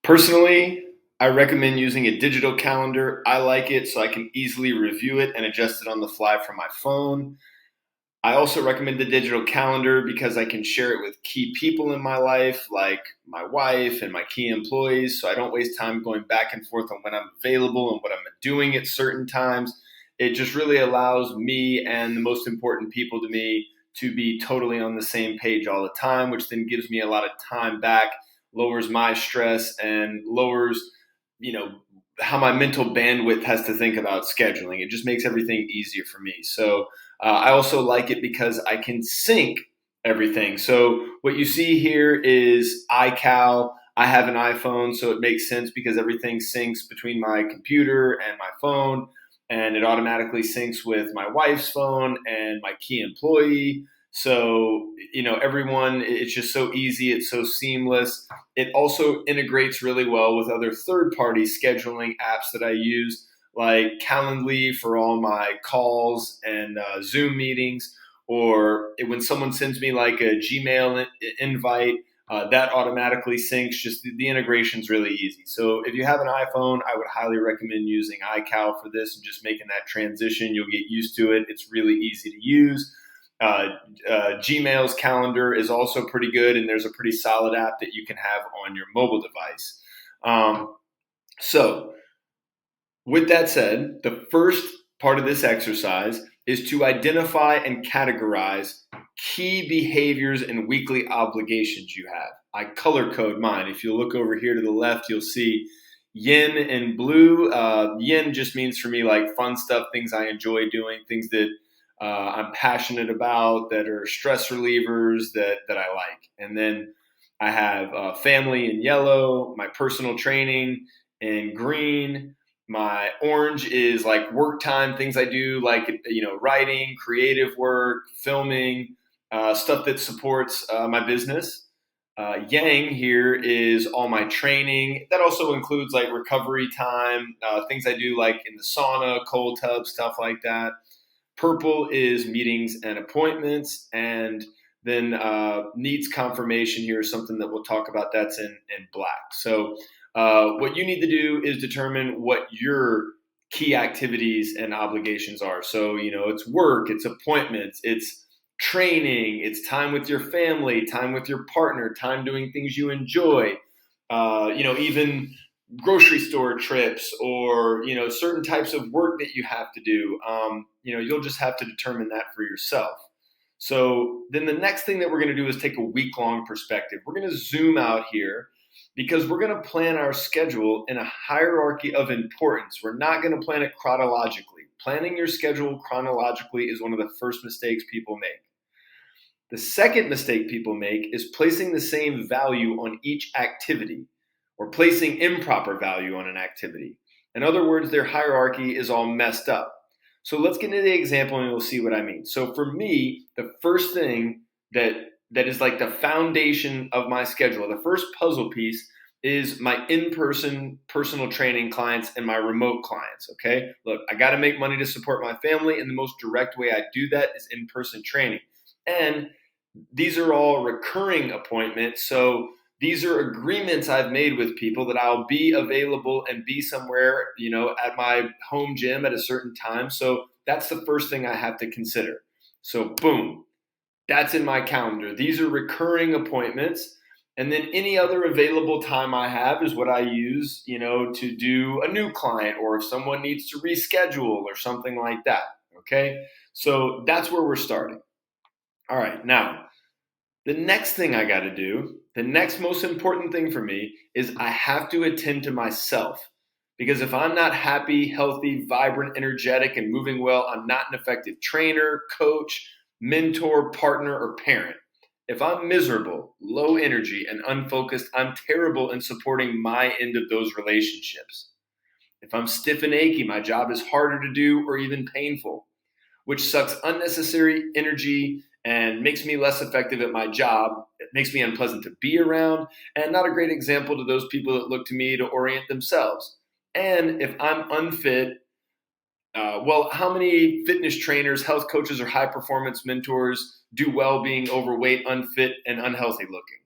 Personally, I recommend using a digital calendar. I like it so I can easily review it and adjust it on the fly from my phone. I also recommend the digital calendar because I can share it with key people in my life, like my wife and my key employees, so I don't waste time going back and forth on when I'm available and what I'm doing at certain times. It just really allows me and the most important people to me to be totally on the same page all the time, which then gives me a lot of time back, lowers my stress, and lowers, you know, how my mental bandwidth has to think about scheduling. It just makes everything easier for me. So I also like it because I can sync everything. So what you see here is iCal. I have an iPhone, so it makes sense because everything syncs between my computer and my phone, and it automatically syncs with my wife's phone and my key employee. So, everyone, it's just so easy. It's so seamless. It also integrates really well with other third party scheduling apps that I use, like Calendly for all my calls and Zoom meetings, or when someone sends me like a Gmail invite, that automatically syncs. Just the integration is really easy. So if you have an iPhone, I would highly recommend using iCal for this and just making that transition. You'll get used to it. It's really easy to use. Gmail's calendar is also pretty good, and there's a pretty solid app that you can have on your mobile device. So with that said, the first part of this exercise is to identify and categorize key behaviors and weekly obligations you have. I color code mine. If you look over here to the left, you'll see yin and blue. Yin just means for me like fun stuff, things I enjoy doing, things that I'm passionate about, that are stress relievers that I like. And then I have family in yellow, my personal training in green. My orange is like work time, things I do like, writing, creative work, filming, stuff that supports my business. Yang here is all my training. That also includes like recovery time, things I do like in the sauna, cold tub, stuff like that. Purple is meetings and appointments. And then needs confirmation here is something that we'll talk about. That's in black. So what you need to do is determine what your key activities and obligations are. So, it's work, it's appointments, it's training, it's time with your family, time with your partner, time doing things you enjoy, even grocery store trips, or certain types of work that you have to do. You'll just have to determine that for yourself. So then the next thing that we're going to do is take a week-long perspective. We're going to zoom out here because we're going to plan our schedule in a hierarchy of importance. We're not going to plan it chronologically. Planning your schedule chronologically is one of the first mistakes people make. The second mistake people make is placing the same value on each activity, or placing improper value on an activity. In other words, their hierarchy is all messed up. So let's get into the example and you'll see what I mean. So for me, the first thing that is like the foundation of my schedule, the first puzzle piece, is my in-person personal training clients and my remote clients, okay? Look, I got to make money to support my family, and the most direct way I do that is in-person training. And these are all recurring appointments. So these are agreements I've made with people that I'll be available and be somewhere, at my home gym at a certain time. So that's the first thing I have to consider. So boom, that's in my calendar. These are recurring appointments. And then any other available time I have is what I use, to do a new client, or if someone needs to reschedule or something like that. Okay. So that's where we're starting. All right. Now, the next thing I got to do, the next most important thing for me, is I have to attend to myself. Because if I'm not happy, healthy, vibrant, energetic, and moving well, I'm not an effective trainer, coach, mentor, partner, or parent. If I'm miserable, low energy, and unfocused, I'm terrible in supporting my end of those relationships. If I'm stiff and achy, my job is harder to do or even painful, which sucks unnecessary energy and makes me less effective at my job. It makes me unpleasant to be around, and not a great example to those people that look to me to orient themselves. And if I'm unfit, how many fitness trainers, health coaches, or high performance mentors do well being overweight, unfit, and unhealthy looking?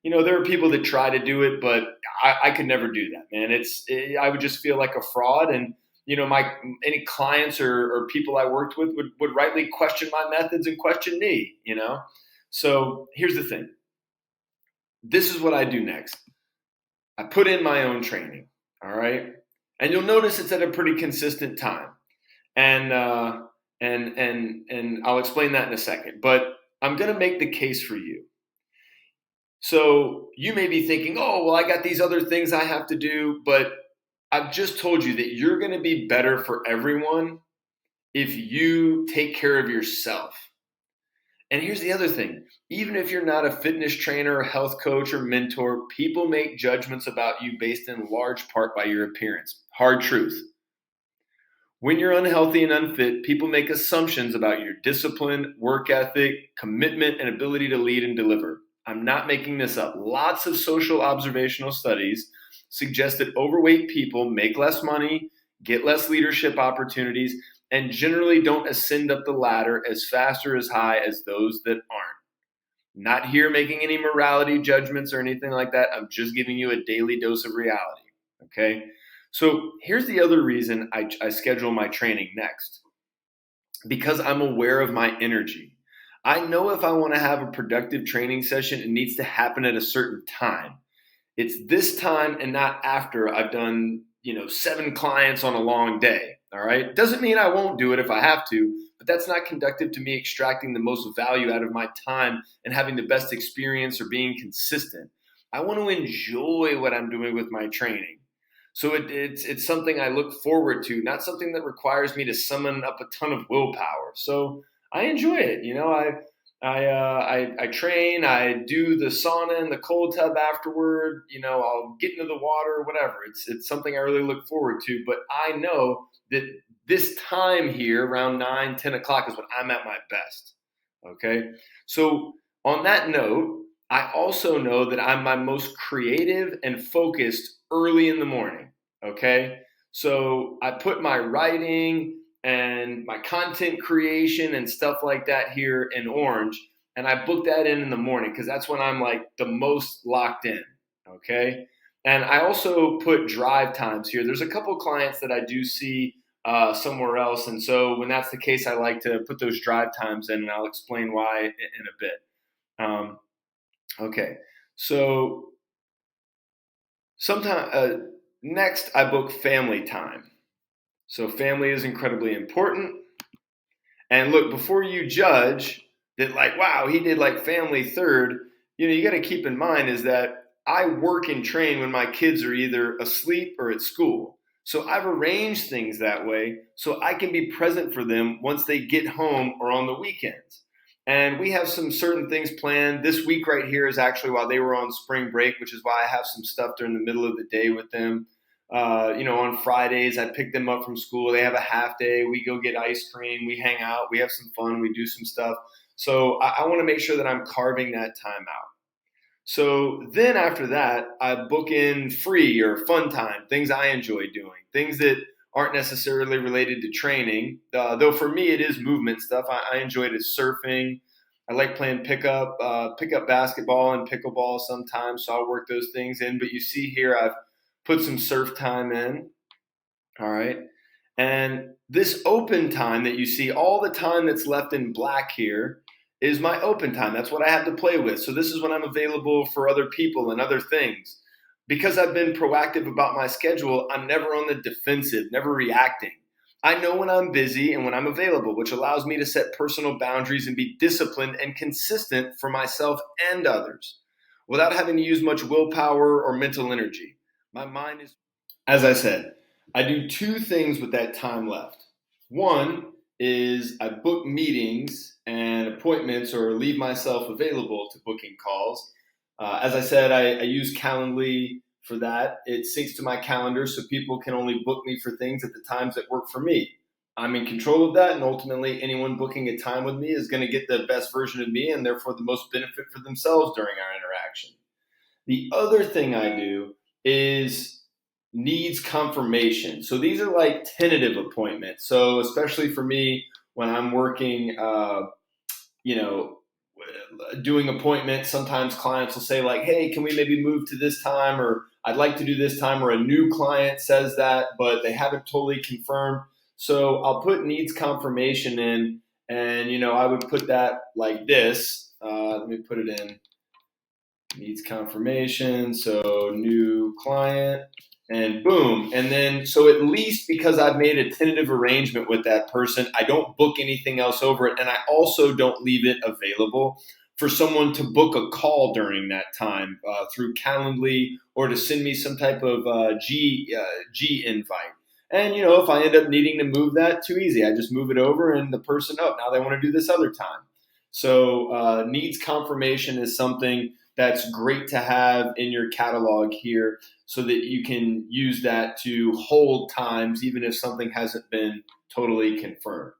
there are people that try to do it, but I could never do that, man. I would just feel like a fraud, and my any clients or people I worked with would rightly question my methods and question me. So here's the thing. This is what I do next. I put in my own training. All right, and you'll notice it's at a pretty consistent time, and and I'll explain that in a second. But I'm going to make the case for you. So you may be thinking, oh, well, I got these other things I have to do, but I've just told you that you're going to be better for everyone if you take care of yourself. And here's the other thing. Even if you're not a fitness trainer or health coach or mentor, people make judgments about you based in large part by your appearance. Hard truth. When you're unhealthy and unfit, people make assumptions about your discipline, work ethic, commitment, and ability to lead and deliver. I'm not making this up. Lots of social observational studies suggest that overweight people make less money, get less leadership opportunities, and generally don't ascend up the ladder as fast or as high as those that aren't. Not here making any morality judgments or anything like that. I'm just giving you a daily dose of reality. Okay? So here's the other reason I schedule my training next. Because I'm aware of my energy. I know if I want to have a productive training session, it needs to happen at a certain time. It's this time and not after I've done, 7 clients on a long day. All right. Doesn't mean I won't do it if I have to, but that's not conducive to me extracting the most value out of my time and having the best experience or being consistent. I want to enjoy what I'm doing with my training. So it's something I look forward to, not something that requires me to summon up a ton of willpower. So I enjoy it. I train. I do the sauna and the cold tub afterward. I'll get into the water, whatever. It's something I really look forward to. But I know that this time here, around 9, 10 o'clock, is when I'm at my best. Okay. So on that note, I also know that I'm my most creative and focused early in the morning. Okay. So I put my writing and my content creation and stuff like that here in orange. And I book that in the morning because that's when I'm like the most locked in. Okay. And I also put drive times here. There's a couple clients that I do see somewhere else. And so when that's the case, I like to put those drive times in, and I'll explain why in a bit. Okay. So next I book family time. So family is incredibly important. And look, before you judge that, like, wow, he did like family third, you got to keep in mind is that I work and train when my kids are either asleep or at school. So I've arranged things that way so I can be present for them once they get home or on the weekends. And we have some certain things planned. This week right here is actually while they were on spring break, which is why I have some stuff during the middle of the day with them. On Fridays, I pick them up from school. They have a half day. We go get ice cream. We hang out. We have some fun. We do some stuff. So I want to make sure that I'm carving that time out. So then after that, I book in free or fun time, things I enjoy doing, things that aren't necessarily related to training. Though for me, it is movement stuff. I enjoy it as surfing. I like playing pickup basketball and pickleball sometimes. So I'll work those things in. But you see here, I've put some surf time in. All right. And this open time that you see, all the time that's left in black here, is my open time. That's what I have to play with. So this is when I'm available for other people and other things. Because I've been proactive about my schedule, I'm never on the defensive, never reacting. I know when I'm busy and when I'm available, which allows me to set personal boundaries and be disciplined and consistent for myself and others without having to use much willpower or mental energy. My mind is, as I said, I do 2 things with that time left. One is I book meetings and appointments or leave myself available to booking calls. As I said, I use Calendly for that. It syncs to my calendar so people can only book me for things at the times that work for me. I'm in control of that, and ultimately anyone booking a time with me is going to get the best version of me and therefore the most benefit for themselves during our interaction. The other thing I do is needs confirmation. So these are like tentative appointments. So especially for me when I'm working, doing appointments, sometimes clients will say like, hey, can we maybe move to this time, or I'd like to do this time, or a new client says that, but they haven't totally confirmed. So I'll put needs confirmation in, and I would put that like this. Let me put it in needs confirmation. So new client, and boom. And then, so at least because I've made a tentative arrangement with that person, I don't book anything else over it. And I also don't leave it available for someone to book a call during that time through Calendly, or to send me some type of G invite. And if I end up needing to move that, too easy. I just move it over, and the person, oh, now they want to do this other time. So needs confirmation is something that's great to have in your catalog here, so that you can use that to hold times even if something hasn't been totally confirmed.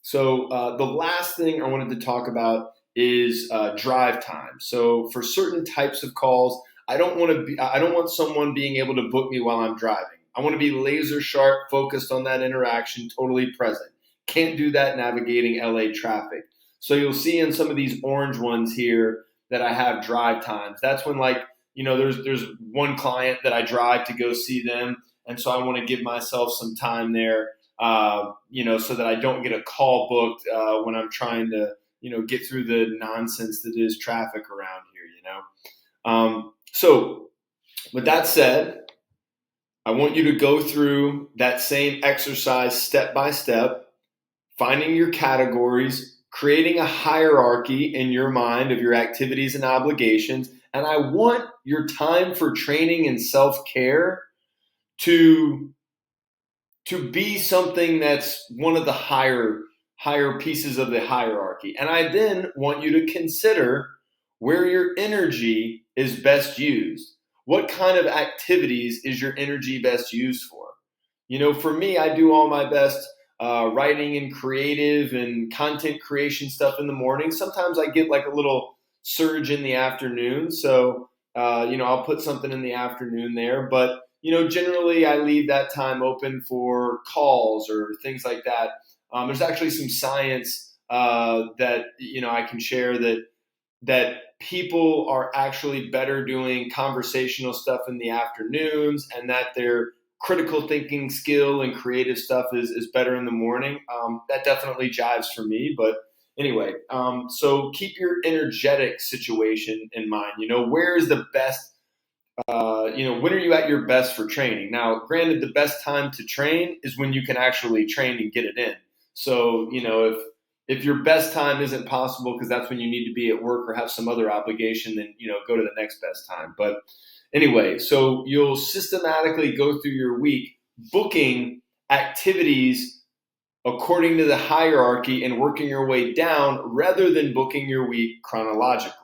So the last thing I wanted to talk about is drive time. So for certain types of calls, I don't want someone being able to book me while I'm driving. I want to be laser sharp, focused on that interaction, totally present. Can't do that navigating LA traffic. So you'll see in some of these orange ones here that I have drive times. That's when, like, there's one client that I drive to go see them, and so I want to give myself some time there, so that I don't get a call booked when I'm trying to, get through the nonsense that is traffic around here. So with that said, I want you to go through that same exercise step by step, finding your categories, creating a hierarchy in your mind of your activities and obligations. And I want your time for training and self-care to be something that's one of the higher pieces of the hierarchy. And I then want you to consider where your energy is best used. What kind of activities is your energy best used for? For me, I do all my best writing and creative and content creation stuff in the morning. Sometimes I get like a little surge in the afternoon. So, I'll put something in the afternoon there. But, generally I leave that time open for calls or things like that. There's actually some science that, I can share that people are actually better doing conversational stuff in the afternoons, and that their critical thinking skill and creative stuff is better in the morning. That definitely jives for me. But anyway, so keep your energetic situation in mind. Where is the best, when are you at your best for training? Now, granted, the best time to train is when you can actually train and get it in. So, if your best time isn't possible because that's when you need to be at work or have some other obligation, then, go to the next best time. But anyway, so you'll systematically go through your week booking activities according to the hierarchy and working your way down, rather than booking your week chronologically.